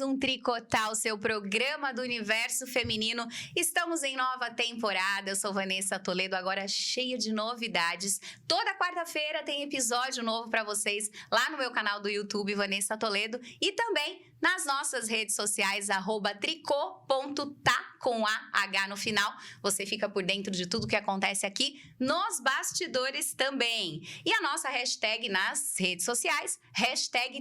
um Tricotar, o seu programa do universo feminino. Estamos em nova temporada. Eu sou Vanessa Toledo, agora cheia de novidades. Toda quarta-feira tem episódio novo para vocês lá no meu canal do YouTube, Vanessa Toledo, e também nas nossas redes sociais, @tricô.tá, com AH no final. Você fica por dentro de tudo que acontece aqui nos bastidores também. E a nossa hashtag nas redes sociais,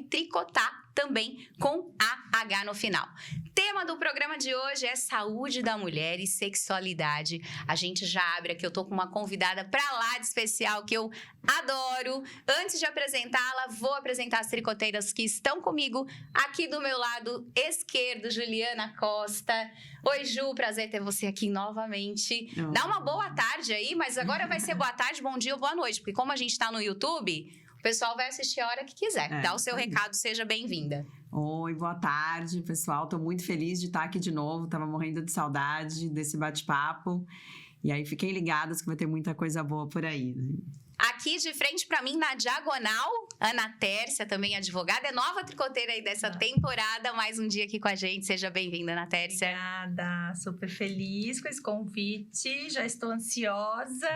#Tricotar, também com AH no final. Tema do programa de hoje é saúde da mulher e sexualidade. A gente já abre aqui, eu tô com uma convidada pra lá de especial que eu adoro. Antes de apresentá-la, vou apresentar as tricoteiras que estão comigo. Aqui do meu lado esquerdo, Juliana Costa. Oi, Ju, prazer ter você aqui novamente. Dá uma boa tarde aí, mas agora vai ser boa tarde, bom dia ou boa noite, porque como a gente tá no YouTube, o pessoal vai assistir a hora que quiser. Dá o seu recado, seja bem-vinda. Oi, boa tarde, pessoal. Tô muito feliz de estar aqui de novo. Tava morrendo de saudade desse bate-papo. E aí, fiquem ligados que vai ter muita coisa boa por aí, né? Aqui de frente pra mim, na diagonal, Ana Tércia, também advogada, é nova tricoteira aí dessa temporada. Mais um dia aqui com a gente. Seja bem-vinda, Ana Tércia. Obrigada, super feliz com esse convite. Já estou ansiosa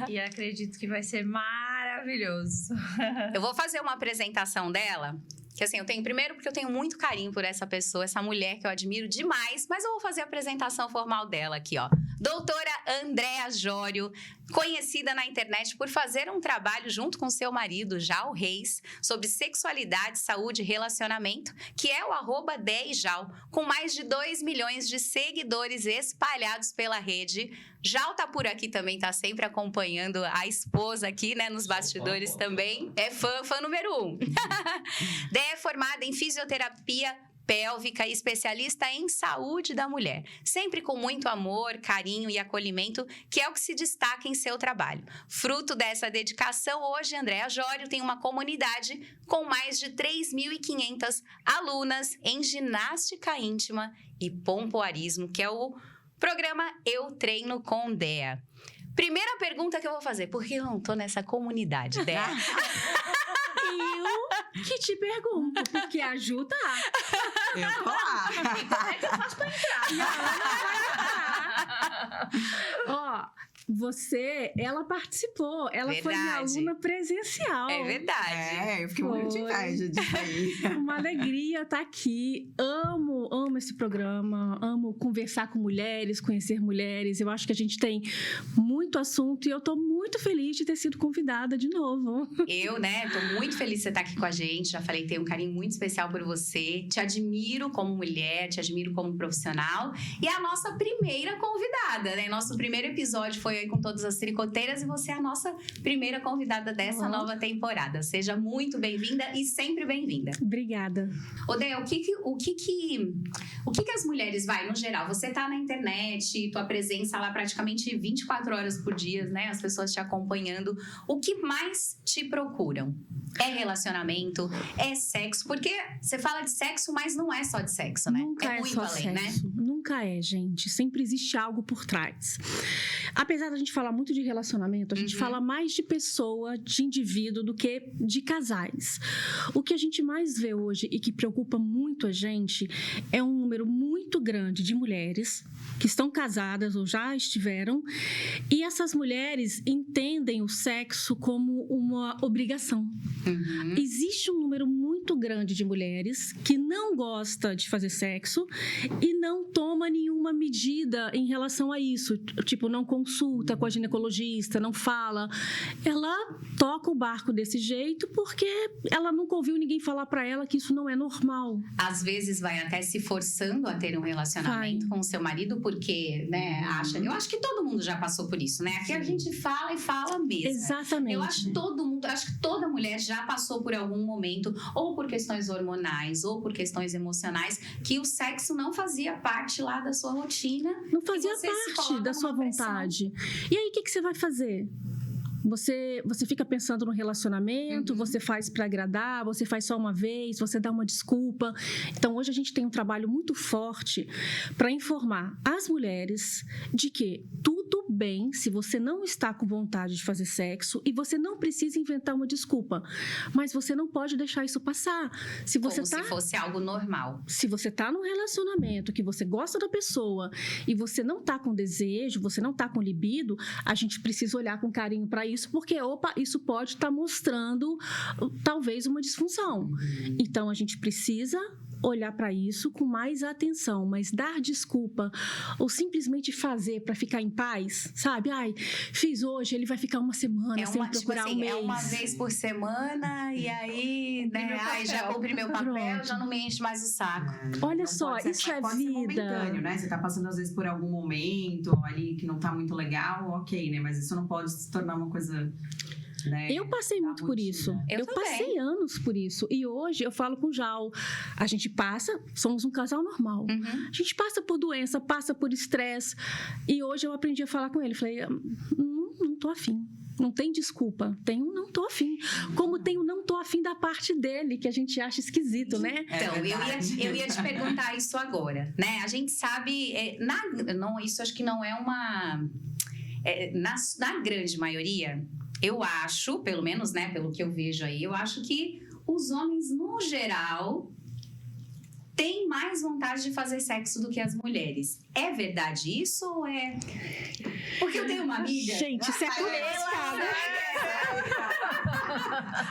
e acredito que vai ser maravilhoso. Eu vou fazer uma apresentação dela. Que assim, eu tenho primeiro porque eu tenho muito carinho por essa pessoa, essa mulher que eu admiro demais, mas eu vou fazer a apresentação formal dela aqui, ó. Doutora Andréa Jório, conhecida na internet por fazer um trabalho junto com seu marido, Jal Reis, sobre sexualidade, saúde e relacionamento, que é o @DEIJAL, com mais de 2 milhões de seguidores espalhados pela rede. Jal tá por aqui também, tá sempre acompanhando a esposa aqui, né, nos bastidores também. É fã número 1. Dé é formada em fisioterapia pélvica e especialista em saúde da mulher, sempre com muito amor, carinho e acolhimento, que é o que se destaca em seu trabalho. Fruto dessa dedicação, hoje Andréa Jório tem uma comunidade com mais de 3.500 alunas em ginástica íntima e pompoarismo, que é o programa Eu Treino com Dea. Primeira pergunta que eu vou fazer, por que eu não tô nessa comunidade, Dea? Eu que te pergunto, porque a Ju tá. Eu tô lá. E como é que eu faço pra entrar? Ó, ela participou, ela foi minha Verdade. aluna presencial. É verdade. Eu fiquei muito de inveja disso aí. Uma alegria estar aqui. Amo esse programa, amo conversar com mulheres, conhecer mulheres. Eu acho que a gente tem muito assunto e eu tô muito feliz de ter sido convidada de novo. Eu, né, tô muito feliz de você estar aqui com a gente. Já falei, tenho um carinho muito especial por você. Te admiro como mulher, te admiro como profissional. E é a nossa primeira convidada, né? Nosso primeiro episódio foi aí com todas as tricoteiras e você é a nossa primeira convidada dessa nova temporada. Seja muito bem-vinda e sempre bem-vinda. Obrigada. Odeia, o que as mulheres no geral? Você tá na internet, tua presença lá praticamente 24 horas por dia, né? As pessoas te acompanhando. O que mais te procuram? É relacionamento? É sexo? Porque você fala de sexo, mas não é só de sexo, né? Nunca é muito só além, sexo. né? Nunca é, gente. Sempre existe algo por trás. Apesar da gente falar muito de relacionamento, a gente fala mais de pessoa, de indivíduo, do que de casais. O que a gente mais vê hoje e que preocupa muito a gente é um número muito grande de mulheres que estão casadas ou já estiveram, e essas mulheres entendem o sexo como uma obrigação. Existe um número muito grande de mulheres que não gosta de fazer sexo e não toma nenhuma medida em relação a isso. Tipo, não consulta com a ginecologista, não fala. Ela toca o barco desse jeito porque ela nunca ouviu ninguém falar pra ela que isso não é normal. Às vezes vai até se forçando a ter um relacionamento com o seu marido porque, né, acha... Eu acho que todo mundo já passou por isso, né? Aqui a gente fala e fala mesmo. Exatamente. Eu acho que toda mulher já passou por algum momento, ou por questões hormonais, ou por questões emocionais, que o sexo não fazia parte lá da sua rotina. Não fazia você se parte coloca da sua numa pressão. vontade. E aí, o que você vai fazer? Você fica pensando no relacionamento, você faz para agradar, você faz só uma vez, você dá uma desculpa. Então, hoje a gente tem um trabalho muito forte para informar as mulheres de que tudo bem se você não está com vontade de fazer sexo e você não precisa inventar uma desculpa. Mas você não pode deixar isso passar. Se você Como se fosse algo normal. Se você tá num relacionamento que você gosta da pessoa e você não tá com desejo, você não tá com libido, a gente precisa olhar com carinho para isso, porque, isso pode estar mostrando talvez uma disfunção. Então, a gente precisa olhar para isso com mais atenção, mas dar desculpa ou simplesmente fazer para ficar em paz, sabe? Ai, fiz hoje, ele vai ficar uma semana sem procurar um mês. É uma vez por semana e aí, né? Ai, já cumpri meu papel, Pronto. já não me enche mais o saco. Olha só, isso é pode ser vida. momentâneo, né? Você tá passando às vezes por algum momento ali que não tá muito legal, ok, né? Mas isso não pode se tornar uma coisa... Né? Eu passei muito por isso. Eu também. Passei anos por isso. E hoje eu falo com o Jal. A gente passa, somos um casal normal. A gente passa por doença, passa por estresse. E hoje eu aprendi a falar com ele. Falei, não tô afim. Não tem desculpa. Não tô afim. Como tem o não tô afim da parte dele, que a gente acha esquisito, né? Então, eu ia te perguntar isso agora, né? A gente sabe... isso acho que não é uma... na grande maioria... Eu acho, pelo menos, né, pelo que eu vejo aí, eu acho que os homens, no geral, têm mais vontade de fazer sexo do que as mulheres. É verdade isso ou é... Porque eu tenho uma amiga... Gente, isso é complicado.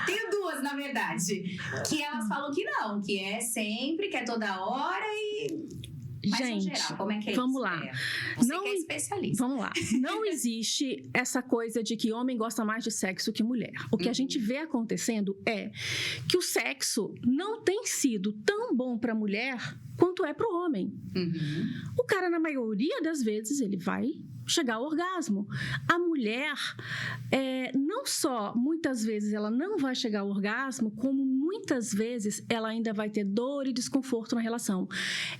Tenho duas, na verdade. Que elas falam que não, que é sempre, que é toda hora e... Mas, gente, no geral, como é que é vamos isso? lá. Você que é especialista. Vamos lá. Não existe essa coisa de que homem gosta mais de sexo que mulher. O que a gente vê acontecendo é que o sexo não tem sido tão bom para a mulher quanto é para o homem. O cara, na maioria das vezes, ele vai chegar ao orgasmo. A mulher, não só muitas vezes ela não vai chegar ao orgasmo, como muitas vezes ela ainda vai ter dor e desconforto na relação.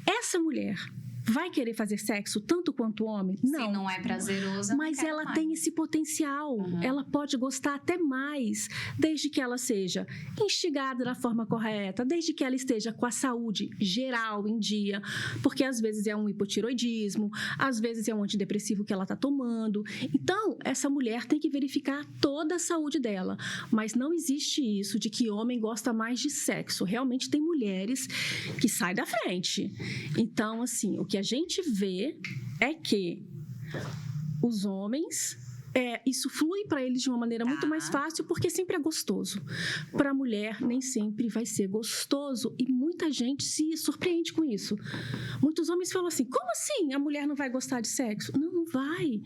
Essa mulher vai querer fazer sexo tanto quanto o homem? Não. Se não é prazeroso, mas ela tem esse potencial. Ela pode gostar até mais, desde que ela seja instigada da forma correta, desde que ela esteja com a saúde geral em dia, porque às vezes é um hipotiroidismo, às vezes é um antidepressivo que ela está tomando. Então, essa mulher tem que verificar toda a saúde dela. Mas não existe isso de que homem gosta mais de sexo. Realmente tem mulheres que saem da frente. Então, assim, o que a gente vê é que os homens, isso flui para eles de uma maneira muito mais fácil, porque sempre é gostoso. Para a mulher, nem sempre vai ser gostoso, e muita gente se surpreende com isso. Muitos homens falam assim, como assim a mulher não vai gostar de sexo? Não vai,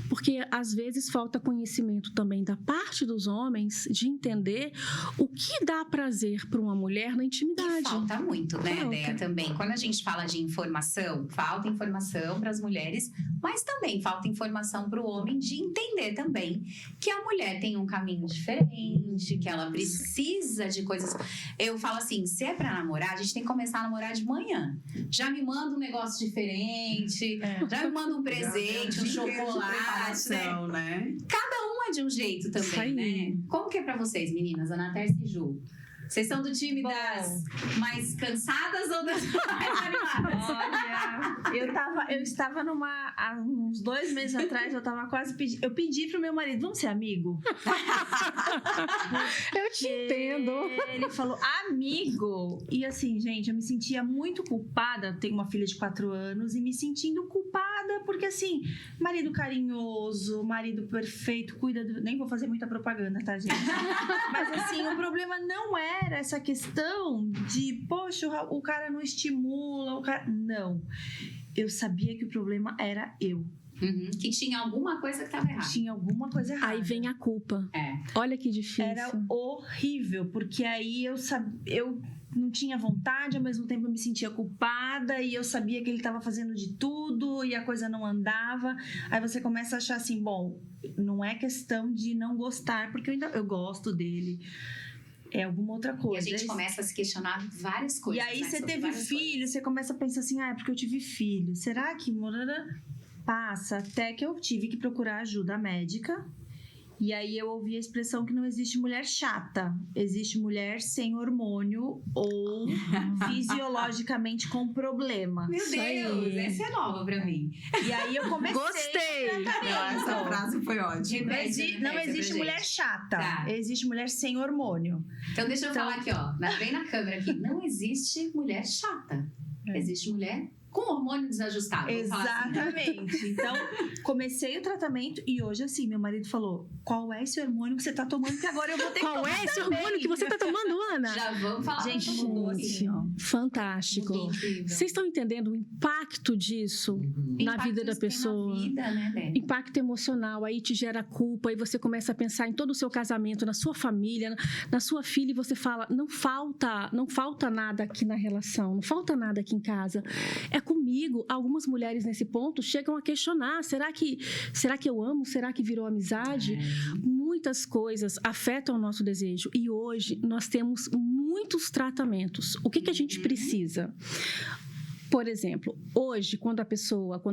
porque às vezes falta conhecimento também da parte dos homens de entender o que dá prazer para uma mulher na intimidade. E falta muito, né, Déia, também. Quando a gente fala de informação, falta informação para as mulheres, mas também falta informação para o homem de entender também que a mulher tem um caminho diferente, que ela precisa de coisas... Eu falo assim, se é pra namorar, a gente tem que começar a namorar de manhã. Já me manda um negócio diferente, já me manda um presente, um chocolate, né? Cada um é de um jeito também, né? Como que é pra vocês, meninas? Ana Tércia e Ju? Vocês são do time das mais cansadas ou das mais animadas? Olha, eu estava há uns 2 meses atrás, eu estava quase pedindo. Eu pedi pro meu marido, vamos ser amigo? Eu te entendo. Ele falou, amigo. E assim, gente, eu me sentia muito culpada. Tenho uma filha de 4 anos e me sentindo culpada, porque assim, marido carinhoso, marido perfeito, cuida do... Nem vou fazer muita propaganda, tá, gente? Mas assim, o problema não era essa questão de, poxa, o cara não estimula, o cara... Não. Eu sabia que o problema era eu. Que tinha alguma coisa que estava errada. Tinha alguma coisa errada. Aí vem a culpa. Olha que difícil. Era horrível, porque aí eu não tinha vontade, ao mesmo tempo eu me sentia culpada e eu sabia que ele estava fazendo de tudo e a coisa não andava. Aí você começa a achar assim, bom, não é questão de não gostar, porque eu gosto dele. É alguma outra coisa. E a gente começa a se questionar várias coisas. E aí né? você teve filho, você começa a pensar assim, é porque eu tive filho. Será que... Passa até que eu tive que procurar ajuda médica. E aí eu ouvi a expressão que não existe mulher chata, existe mulher sem hormônio ou fisiologicamente com problema. Meu Isso aí. Deus, essa é nova pra mim. E aí eu comecei. Gostei! Essa frase foi ótima. Não existe mulher chata, Tá. existe mulher sem hormônio. Então deixa eu falar aqui, ó. Bem na câmera aqui. Não existe mulher chata. Existe mulher com hormônio desajustado. Vamos falar assim. Exatamente. Então, comecei o tratamento e hoje, assim, meu marido falou: qual é esse hormônio que você tá tomando? Que agora eu vou ter que Qual tomar é esse também. hormônio que você tá tomando, Ana? Já vamos falar. Gente, como mudou assim. assim, ó. Fantástico. Mudou. Incrível. Vocês estão entendendo o impacto disso na Impacto vida da isso tem pessoa? Na vida, né, Dé? Impacto emocional, aí te gera culpa e você começa a pensar em todo o seu casamento, na sua família, na sua filha, e você fala, não falta nada aqui na relação, não falta nada aqui em casa. É comigo. Algumas mulheres nesse ponto chegam a questionar, será que eu amo? Será que virou amizade? Muitas coisas afetam o nosso desejo e hoje nós temos muitos tratamentos. O que a gente precisa? Por exemplo, hoje, quando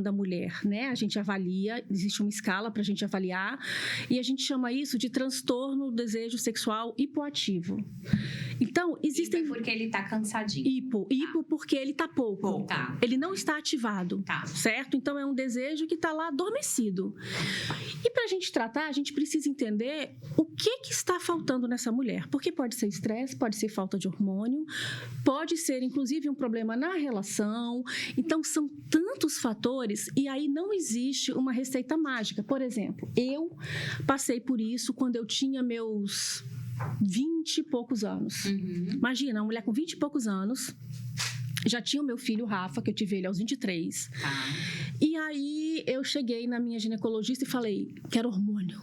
a mulher, né, a gente avalia, existe uma escala para a gente avaliar, e a gente chama isso de transtorno do desejo sexual hipoativo. Então, existem... Hipo porque ele tá cansadinho. Hipo porque ele tá pouco. Tá. Ele não está ativado, Tá. certo? Então, é um desejo que está lá adormecido. E para a gente tratar, a gente precisa entender o que está faltando nessa mulher. Porque pode ser estresse, pode ser falta de hormônio, pode ser, inclusive, um problema na relação. Então, são tantos fatores e aí não existe uma receita mágica. Por exemplo, eu passei por isso quando eu tinha meus 20 e poucos anos. Imagina, uma mulher com 20 e poucos anos, já tinha o meu filho, o Rafa, que eu tive ele aos 23. Tá. E aí, eu cheguei na minha ginecologista e falei, quero hormônio,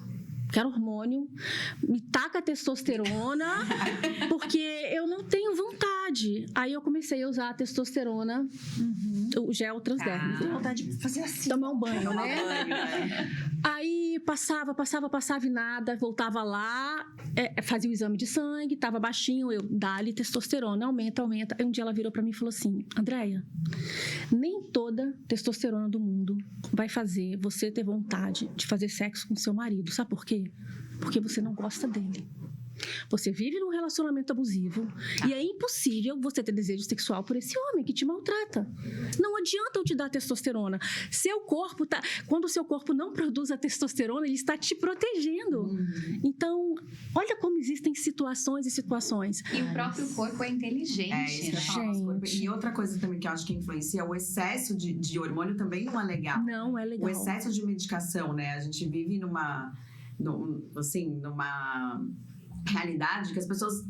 me taca testosterona, porque eu não tenho vontade. Aí eu comecei a usar a testosterona, o gel transdérmico. Tenho vontade de fazer assim. Tomar um banho, Tomar né? banho, né? Aí passava e nada, voltava lá, fazia o exame de sangue, tava baixinho, eu dá-lhe testosterona, aumenta. Aí um dia ela virou pra mim e falou assim, Andréia, nem toda testosterona do mundo vai fazer você ter vontade de fazer sexo com seu marido. Sabe por quê? Porque você não gosta dele. Você vive num relacionamento abusivo e é impossível você ter desejo sexual por esse homem que te maltrata. Não adianta eu te dar testosterona. Quando o seu corpo não produz a testosterona, ele está te protegendo. Então, olha como existem situações e situações. E o próprio corpo é inteligente, É, isso que eu ia né? falar, nosso corpo. Gente. E outra coisa também que eu acho que influencia, o excesso de hormônio também não é legal. Não é legal. O excesso de medicação, né? A gente vive numa realidade que as pessoas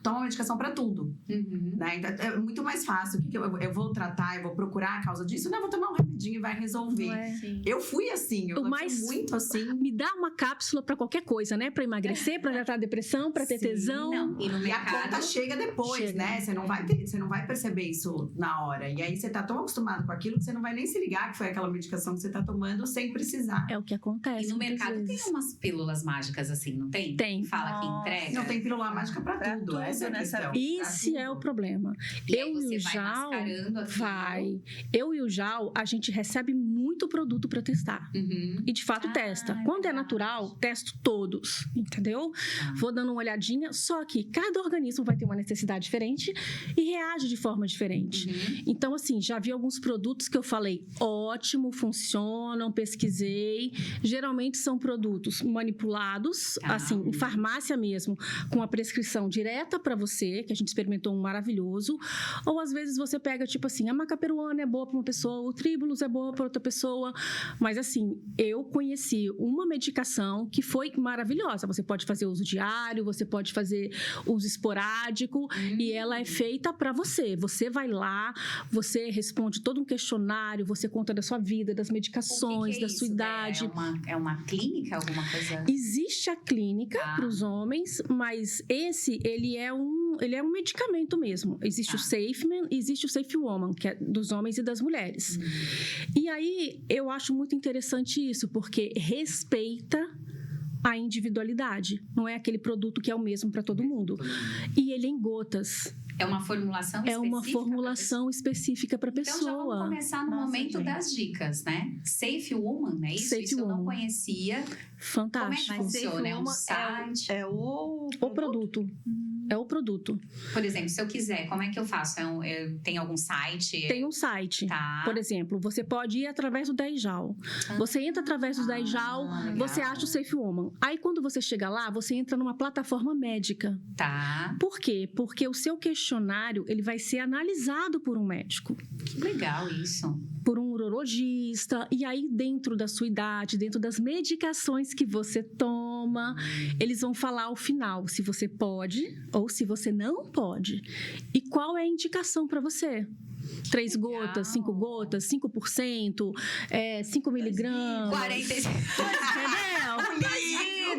tomam medicação pra tudo, né? Então, é muito mais fácil. O que eu vou tratar? Eu vou procurar a causa disso? Não, eu vou tomar um remedinho e vai resolver. Não é? Eu fui assim, eu fui muito assim. Me dá uma cápsula pra qualquer coisa, né? Pra emagrecer, pra tratar Sim, depressão, pra ter tesão. Não, e no E a mercado... conta chega depois, Chega. né? Você não vai perceber isso na hora. E aí você tá tão acostumado com aquilo que você não vai nem se ligar que foi aquela medicação que você tá tomando sem precisar. É o que acontece. E no muitas mercado vezes. tem umas pílulas mágicas assim, não tem? Tem. Fala que entrega. Não tem pílula mágica pra Pra tudo. tudo Essa é a nessa questão. Esse é o problema. E aí Eu você e o vai Jal, mascarando aquilo. Eu e o Jal, a gente recebe muito produto para testar. E de fato testa. Quando é verdade. natural, testo todos, entendeu? Ah. Vou dando uma olhadinha, só que cada organismo vai ter uma necessidade diferente e reage de forma diferente. Então, assim, já vi alguns produtos que eu falei, ótimo, funcionam, pesquisei. Geralmente são produtos manipulados, Ah. assim, em farmácia mesmo, com a prescrição direta para você, que a gente experimentou um maravilhoso. Ou às vezes você pega, tipo assim, a maca peruana é boa para uma pessoa, o tribulus é boa para outra pessoa. Mas assim, eu conheci uma medicação que foi maravilhosa. Você pode fazer uso diário, você pode fazer uso esporádico e ela é feita para você. Você vai lá, você responde todo um questionário, você conta da sua vida, das medicações, O que é da isso, sua Dé? idade. É uma clínica, alguma coisa? Existe a clínica Tá. para os homens, mas ele é um medicamento mesmo. Existe Tá. o SafeMan e existe o Safe Woman, que é dos homens e das mulheres. E aí, eu acho muito interessante isso, porque respeita a individualidade. Não é aquele produto que é o mesmo para todo mundo. E ele é em gotas. É uma formulação específica? É uma formulação específica para a pessoa. Então já vamos começar no momento gente. das dicas, né? Safe Woman, é isso? Safe Isso eu não Woman. conhecia. Fantástico. Como é que funciona? É um Woman site? É o O produto. É o produto. Por exemplo, se eu quiser, como é que eu faço? Tem algum site? Tem um site. Tá. Por exemplo, você pode ir através do 10JAL. Você entra através do 10JAL, legal. você acha o Safe Woman. Aí, quando você chega lá, você entra numa plataforma médica. Tá. Por quê? Porque o seu questionário ele vai ser analisado por um médico, Que legal isso. por um urologista. E aí, dentro da sua idade, dentro das medicações que você toma, eles vão falar ao final se você pode ou se você não pode. E qual é a indicação para você? 3 legal. gotas, 5 gotas, 5%, 5 miligramas. 45.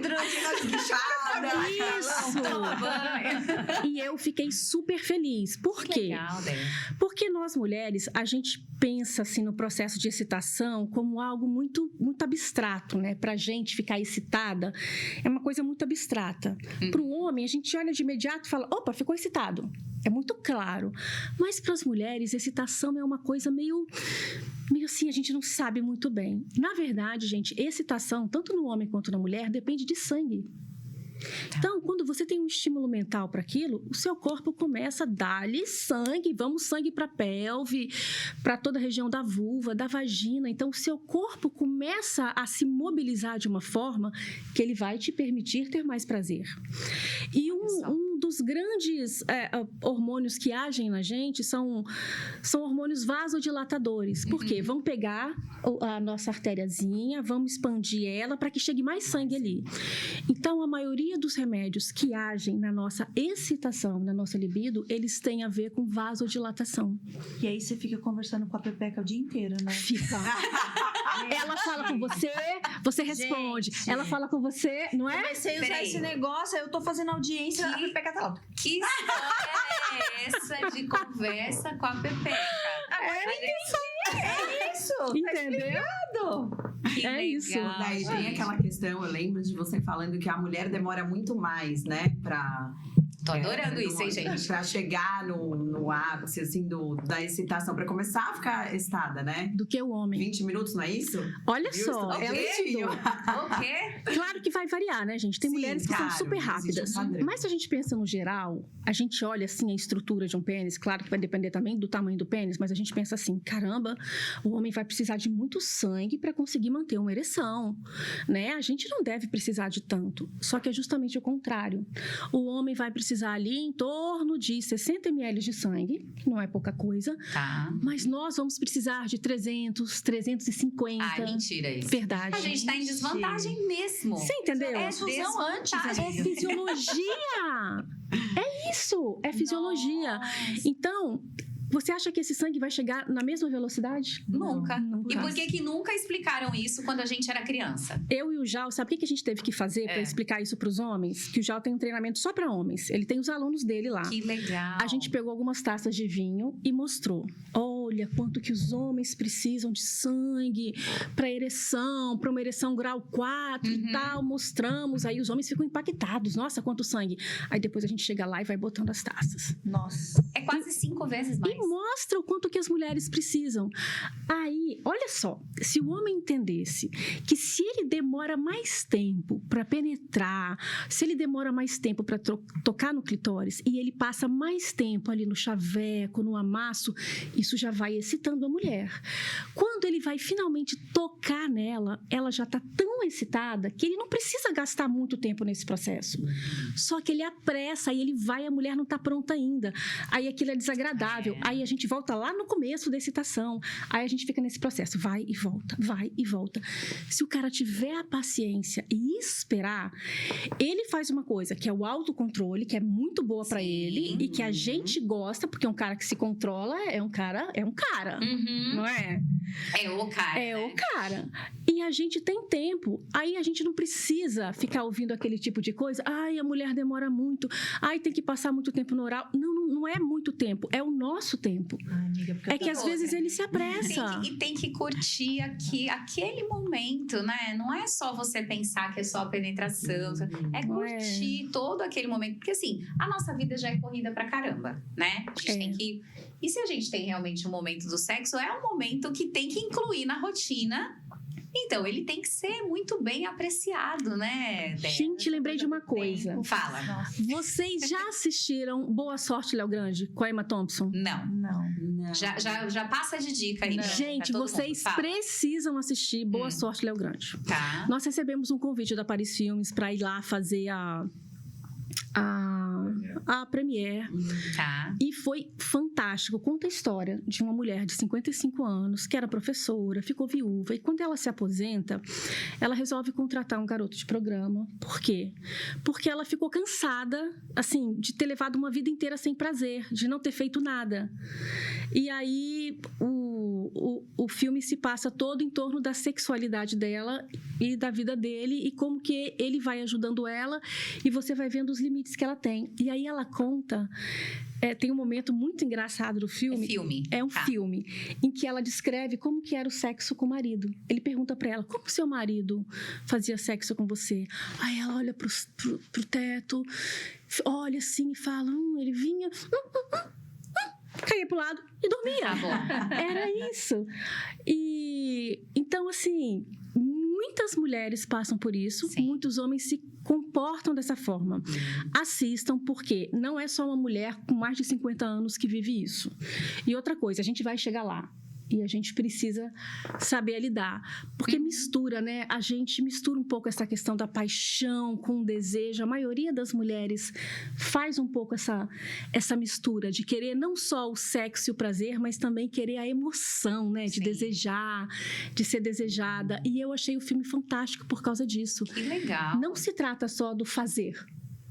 Entendeu? Isso! Toma banho. E eu fiquei super feliz. Por Que quê? legal, Dé. Porque nós mulheres, a gente pensa assim no processo de excitação como algo muito, muito abstrato, né? Pra gente ficar excitada, é uma coisa muito abstrata. Pro homem, a gente olha de imediato e fala, opa, ficou excitado. É muito claro. Mas para as mulheres, excitação é uma coisa meio assim, a gente não sabe muito bem. Na verdade, gente, excitação, tanto no homem quanto na mulher, depende de sangue. Então, quando você tem um estímulo mental para aquilo, o seu corpo começa a dar-lhe sangue, vamos sangue para a pelve, para toda a região da vulva, da vagina. Então, o seu corpo começa a se mobilizar de uma forma que ele vai te permitir ter mais prazer. E um dos grandes hormônios que agem na gente são hormônios vasodilatadores. Por quê? Vão pegar a nossa artériazinha, vamos expandir ela para que chegue mais sangue ali. Então, a maioria dos remédios que agem na nossa excitação, na nossa libido, eles têm a ver com vasodilatação. E aí você fica conversando com a Pepeca o dia inteiro, né? Fica. Ela fala com você, você responde. Gente. Ela fala com você, não é? Comecei a usar Peraí. esse negócio, aí eu tô fazendo audiência, a Pepeca tá lá. Que história é essa de conversa com a Pepeca? É isso! Entendeu? Que É isso. legal, Daí vem gente. aquela questão, eu lembro de você falando que a mulher demora muito mais, né, pra... Tô adorando isso, hein, gente? Pra chegar no ápice, assim, da excitação, pra começar a ficar excitada, né? Do que o homem. 20 minutos, não é isso? Olha Viu? só, Estou ela direitinho. O quê? Claro que vai variar, né, gente? Tem Sim, mulheres que são claro, super existe um rápidas. padrão. Mas se a gente pensa no geral, a gente olha assim a estrutura de um pênis, claro que vai depender também do tamanho do pênis, mas a gente pensa assim, caramba, o homem vai precisar de muito sangue para conseguir manter uma ereção, né? A gente não deve precisar de tanto. Só que é justamente o contrário. O homem vai precisar ali em torno de 60 ml de sangue, que não é pouca coisa, Tá. mas nós vamos precisar de 300, 350. Ah, mentira isso. Verdade. A gente tá em desvantagem mesmo. Você entendeu? É Fusão antes, desvantagem. É fisiologia! É isso! É fisiologia. Então, você acha que esse sangue vai chegar na mesma velocidade? Nunca. Nunca. E por que nunca explicaram isso quando a gente era criança? Eu e o Jal, sabe o que a gente teve que fazer para explicar isso para os homens? Que o Jal tem um treinamento só para homens. Ele tem os alunos dele lá. Que legal. A gente pegou algumas taças de vinho e mostrou. Olha quanto que os homens precisam de sangue para ereção, para uma ereção grau 4 e tal. Mostramos, aí os homens ficam impactados. Nossa, quanto sangue. Aí depois a gente chega lá e vai botando as taças. Nossa. É quase 5 vezes mais. E mostra o quanto que as mulheres precisam. Aí, olha só, se o homem entendesse que se ele demora mais tempo para penetrar, se ele demora mais tempo para tocar no clitóris e ele passa mais tempo ali no chaveco, no amasso, isso já vai excitando a mulher. Quando ele vai finalmente tocar nela, ela já está tão excitada que ele não precisa gastar muito tempo nesse processo. Só que ele apressa, aí ele vai, a mulher não está pronta ainda. Aí aquilo é desagradável. Aí a gente volta lá no começo da excitação. Aí a gente fica nesse processo, vai e volta, vai e volta. Se o cara tiver a paciência e esperar, ele faz uma coisa que é o autocontrole, que é muito boa pra ele e que a gente gosta, porque um cara que se controla é um cara, Uhum. não é? É o cara. É né? o cara. E a gente tem tempo. Aí a gente não precisa ficar ouvindo aquele tipo de coisa. Ai, a mulher demora muito. Ai, tem que passar muito tempo no oral. Não não é muito tempo, é o nosso tempo. Ai, amiga, porque É que às vezes ele se apressa. Tem que curtir aquele momento, né? Não é só você pensar que é só a penetração. É curtir todo aquele momento. Porque assim, a nossa vida já é corrida pra caramba, né? A gente tem que... E se a gente tem realmente um momento do sexo, é um momento que tem que incluir na rotina. Então, ele tem que ser muito bem apreciado, né? Gente, lembrei de uma coisa. Fala. Nossa. Vocês já assistiram Boa Sorte, Léo Grande, com a Emma Thompson? Não. Não. Já passa de dica aí. Gente, vocês precisam assistir Boa Sorte, Léo Grande. Tá. Nós recebemos um convite da Paris Filmes para ir lá fazer a premiere. Tá. E foi fantástico. Conta a história de uma mulher de 55 anos, que era professora, ficou viúva. E quando ela se aposenta, ela resolve contratar um garoto de programa. Por quê? Porque ela ficou cansada, assim, de ter levado uma vida inteira sem prazer, de não ter feito nada. E aí, o filme se passa todo em torno da sexualidade dela e da vida dele, e como que ele vai ajudando ela, e você vai vendo os limites que ela tem. E aí ela conta... tem um momento muito engraçado do filme. É filme. É um filme em que ela descreve como que era o sexo com o marido. Ele pergunta pra ela, como seu marido fazia sexo com você? Aí ela olha pro teto, olha assim e fala, ele vinha... caía pro lado e dormia. Tá bom. Era isso. E então, assim, muitas mulheres passam por isso, Sim. muitos homens se comportam dessa forma. Assistam, porque não é só uma mulher com mais de 50 anos que vive isso. E outra coisa, a gente vai chegar lá. E a gente precisa saber lidar. Porque mistura, né? A gente mistura um pouco essa questão da paixão com o desejo. A maioria das mulheres faz um pouco essa mistura de querer não só o sexo e o prazer, mas também querer a emoção, né? De Sim. desejar, de ser desejada. E eu achei o filme fantástico por causa disso. Que legal. Não se trata só do fazer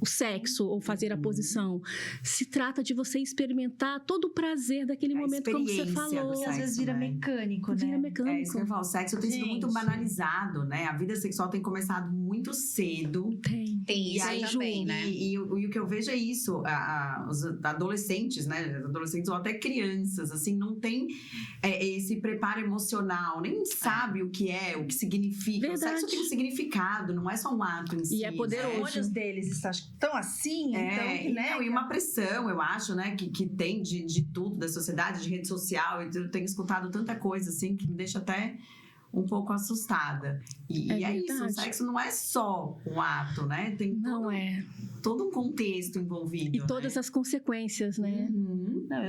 o sexo ou fazer a posição. Se trata de você experimentar todo o prazer daquele momento, como você falou. E às vezes vira mecânico, né? Vira mecânico. É isso que eu falo. O sexo tem sido muito Gente. banalizado, né? A vida sexual tem começado muito cedo. Tem isso aí também, né? E o que eu vejo é isso. Os adolescentes, né? Adolescentes ou até crianças, assim, não tem esse preparo emocional. Nem sabe o que é, o que significa. Verdade. O sexo tem um significado, não é só um ato em si. E é poderoso. né? Os olhos deles estão assim, então, né? E uma pressão, eu acho, né, que tem de tudo, da sociedade, de rede social. Eu tenho escutado tanta coisa, assim, que me deixa até um pouco assustada. E é isso, o verdade. sexo não é só um ato, né? Tem todo um contexto envolvido. E todas as consequências, né? Uhum. Não,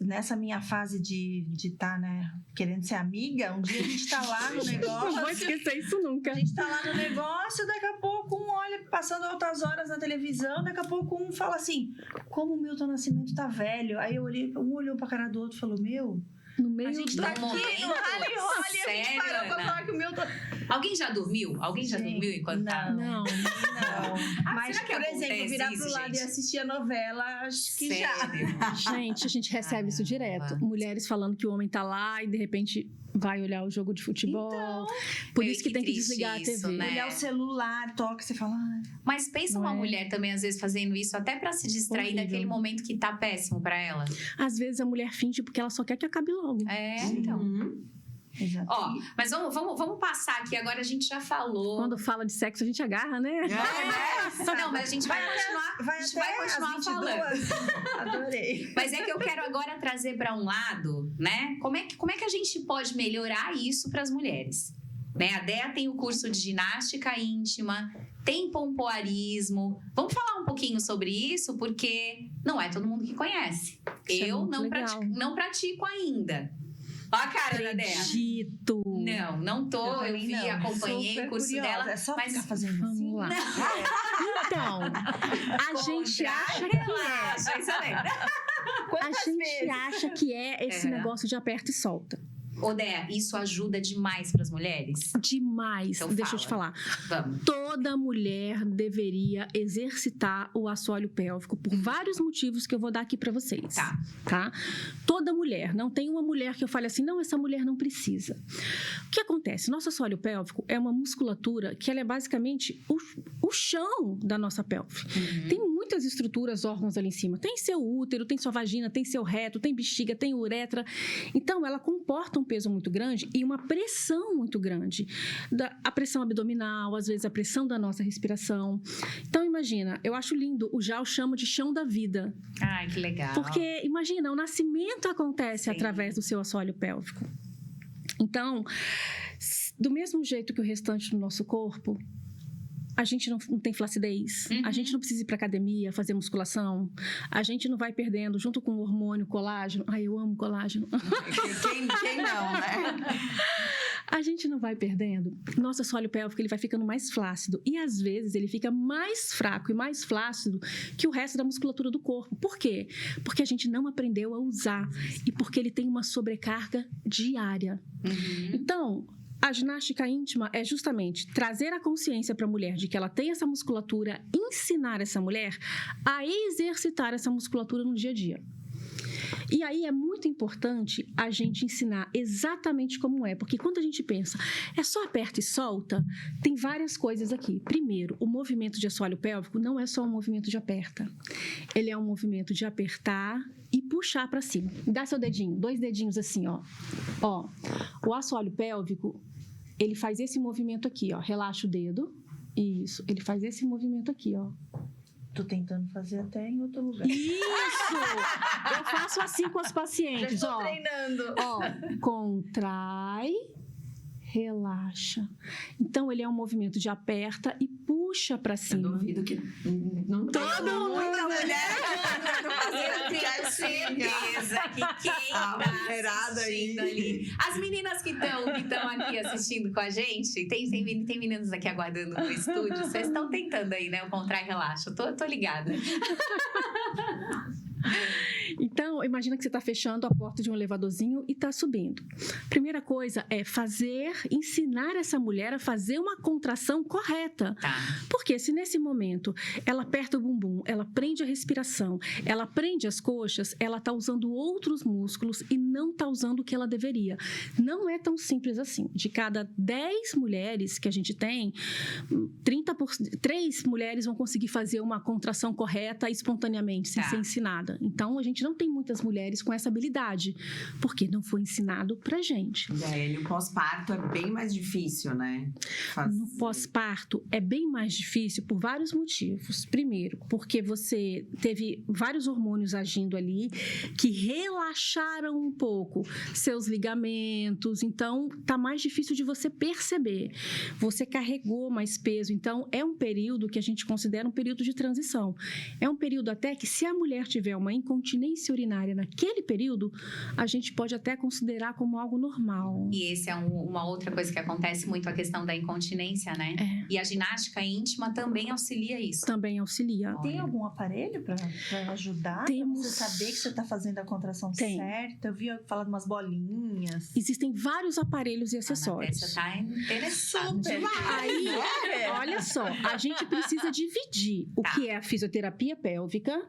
nessa minha fase de estar, né, querendo ser amiga, um dia a gente tá lá no negócio. Não vou esquecer isso nunca. A gente tá lá no negócio, daqui a pouco um olha, passando altas horas na televisão, daqui a pouco um fala assim, como o Milton Nascimento tá velho. Aí eu olhei, um olhou pra cara do outro e falou, No meio a gente tá aqui no Rally Holly e a gente parou pra falar que o Milton... Alguém já dormiu? Alguém já dormiu enquanto tá? Não. Mas, será que por exemplo, acontece virar isso, pro lado gente? e assistir a novela, acho que Sério? Gente, a gente recebe isso direto. Caramba. Mulheres falando que o homem tá lá e de repente vai olhar o jogo de futebol. Por Meu, isso que que tem que triste desligar a TV. isso, né? olhar o celular, toca, você fala... Mas pensa uma Não é? mulher também, às vezes, fazendo isso até pra se distrair Horrível. daquele momento que tá péssimo pra ela. Às vezes a mulher finge porque ela só quer que acabe logo. Então. Uhum. Exato. Ó, mas vamos passar aqui. Agora a gente já falou. Quando fala de sexo, a gente agarra, né? Não, mas a gente vai continuar. Vai a gente até vai continuar às falando. 22. Adorei. Mas é que eu quero agora trazer para um lado, né? Como é que a gente pode melhorar isso para as mulheres? Né? A Dea tem o curso de ginástica íntima, tem pompoarismo. Vamos falar um pouquinho sobre isso, porque não é todo mundo que conhece. Isso é Eu muito não legal. não pratico ainda. Ó a cara da Dea. Acredito. Não tô. Eu também vi, não. acompanhei Super o curso curiosa. dela. É só mas ficar fazendo Vamos assim. lá. Então, a gente acha que é. Relaxa, isso é legal. A Quantas gente vezes? acha que é esse negócio de aperta e solta. Ô, Dea, isso ajuda demais para as mulheres? Demais. Então Deixa eu te falar. Vamos. Toda mulher deveria exercitar o assoalho pélvico por vários motivos que eu vou dar aqui pra vocês. Tá? Toda mulher. Não tem uma mulher que eu fale assim, não, essa mulher não precisa. O que acontece? Nosso assoalho pélvico é uma musculatura que ela é basicamente o chão da nossa pelve. Tem muitas estruturas, órgãos ali em cima. Tem seu útero, tem sua vagina, tem seu reto, tem bexiga, tem uretra. Então, ela comporta um peso muito grande e uma pressão muito grande. A pressão abdominal, às vezes a pressão da nossa respiração. Então, imagina, eu acho lindo, o Jal chama de chão da vida. Ai, que legal. Porque, imagina, o nascimento acontece Sim. através do seu assoalho pélvico. Então, do mesmo jeito que o restante do nosso corpo, a gente não tem flacidez, a gente não precisa ir para academia, fazer musculação, a gente não vai perdendo junto com o hormônio colágeno. Ai, eu amo colágeno. Quem não, né? A gente não vai perdendo. Nosso assoalho pélvico, ele vai ficando mais flácido. E, às vezes, ele fica mais fraco e mais flácido que o resto da musculatura do corpo. Por quê? Porque a gente não aprendeu a usar. E porque ele tem uma sobrecarga diária. Então, a ginástica íntima é justamente trazer a consciência para a mulher de que ela tem essa musculatura, ensinar essa mulher a exercitar essa musculatura no dia a dia. E aí é muito importante a gente ensinar exatamente como é, porque quando a gente pensa, é só aperta e solta, tem várias coisas aqui. Primeiro, o movimento de assoalho pélvico não é só um movimento de aperta. Ele é um movimento de apertar e puxar para cima. Dá seu dedinho, 2 dedinhos assim, ó. Ó, o assoalho pélvico, ele faz esse movimento aqui, ó. Relaxa o dedo. Isso, ele faz esse movimento aqui, ó. Tô tentando fazer até em outro lugar. Isso! Eu faço assim com as pacientes, Já estou ó. treinando. Ó, contrai, relaxa. Então, ele é um movimento de aperta e puxa pra Eu cima. duvido que não Todo muita mundo, mulher Eu tenho certeza que quem A tá mulherada assistindo aí. ali... As meninas que estão aqui assistindo com a gente, tem meninas aqui aguardando no estúdio, vocês estão tentando aí, né? O contrai e relaxa. Tô ligada. Então, imagina que você está fechando a porta de um elevadorzinho e está subindo. Primeira coisa é ensinar essa mulher a fazer uma contração correta. Tá. Porque se nesse momento ela aperta o bumbum, ela prende a respiração, ela prende as coxas, ela está usando outros músculos e não está usando o que ela deveria. Não é tão simples assim. De cada 10 mulheres que a gente tem, 3 mulheres vão conseguir fazer uma contração correta espontaneamente, sem ser ensinada. Então, a gente não tem muitas mulheres com essa habilidade, porque não foi ensinado pra gente. E o pós-parto é bem mais difícil, né? No pós-parto é bem mais difícil por vários motivos. Primeiro, porque você teve vários hormônios agindo ali que relaxaram um pouco seus ligamentos, então tá mais difícil de você perceber. Você carregou mais peso, então é um período que a gente considera um período de transição. É um período até que, se a mulher tiver uma incontinência urinária naquele período, a gente pode até considerar como algo normal. E esse é uma outra coisa que acontece muito, a questão da incontinência, né? É. E a ginástica íntima também auxilia isso. Também auxilia. Tem algum aparelho para ajudar? Temos. Pra você saber que você está fazendo a contração Tem. certa? Eu vi falar de umas bolinhas. Existem vários aparelhos e A acessórios. Natécia tá interessada. Super. Aí, olha só, a gente precisa dividir o que é a fisioterapia pélvica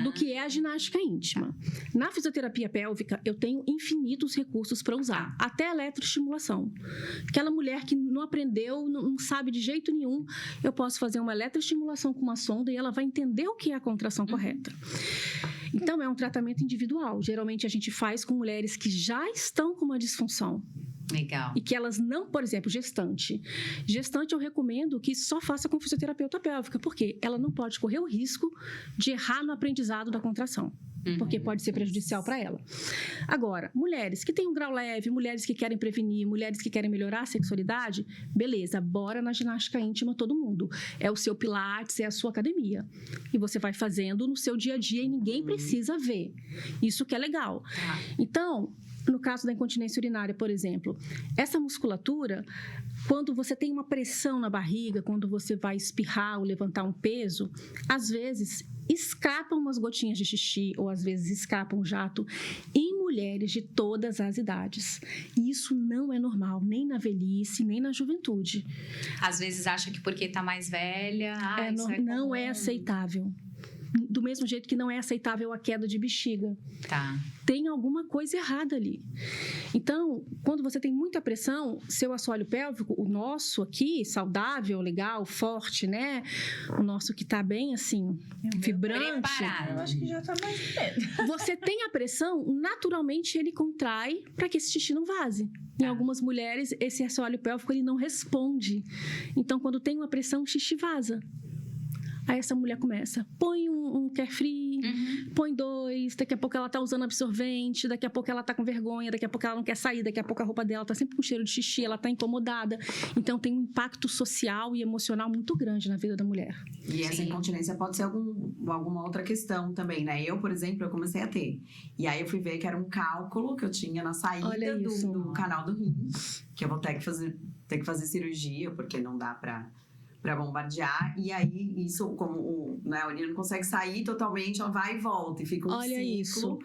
do que é a ginástica íntima. Na fisioterapia pélvica, eu tenho infinitos recursos para usar, até eletroestimulação. Aquela mulher que não aprendeu, não sabe de jeito nenhum, eu posso fazer uma eletroestimulação com uma sonda e ela vai entender o que é a contração correta. Então, é um tratamento individual. Geralmente, a gente faz com mulheres que já estão com uma disfunção. Legal. E que elas não, por exemplo, gestante. Gestante eu recomendo que só faça com fisioterapeuta pélvica, porque ela não pode correr o risco de errar no aprendizado da contração, porque pode ser prejudicial para ela. Agora, mulheres que têm um grau leve, mulheres que querem prevenir, mulheres que querem melhorar a sexualidade, beleza, bora na ginástica íntima todo mundo. É o seu pilates, é a sua academia. E você vai fazendo no seu dia a dia e ninguém precisa ver. Isso que é legal. Então, no caso da incontinência urinária, por exemplo, essa musculatura, quando você tem uma pressão na barriga, quando você vai espirrar ou levantar um peso, às vezes escapam umas gotinhas de xixi ou às vezes escapa um jato em mulheres de todas as idades. E isso não é normal, nem na velhice, nem na juventude. Às vezes acha que porque tá mais velha... Não é aceitável. Do mesmo jeito que não é aceitável a queda de bexiga. Tá. Tem alguma coisa errada ali. Então, quando você tem muita pressão, seu assoalho pélvico, o nosso aqui, saudável, legal, forte, né? O nosso que tá bem, assim, vibrante. Preparado. Eu acho que já tá mais medo. Você tem a pressão, naturalmente ele contrai para que esse xixi não vaze. Em algumas mulheres, esse assoalho pélvico ele não responde. Então, quando tem uma pressão, o xixi vaza. Aí essa mulher começa, põe um carefree, põe 2, daqui a pouco ela tá usando absorvente, daqui a pouco ela tá com vergonha, daqui a pouco ela não quer sair, daqui a pouco a roupa dela tá sempre com cheiro de xixi, ela tá incomodada. Então tem um impacto social e emocional muito grande na vida da mulher. E essa incontinência pode ser alguma outra questão também, né? Eu, por exemplo, eu comecei a ter. E aí eu fui ver que era um cálculo que eu tinha na saída do canal do rim, que eu vou ter que fazer cirurgia, porque não dá pra bombardear, e aí isso, como a urina não consegue sair totalmente, ela vai e volta, e fica um ciclo. Isso.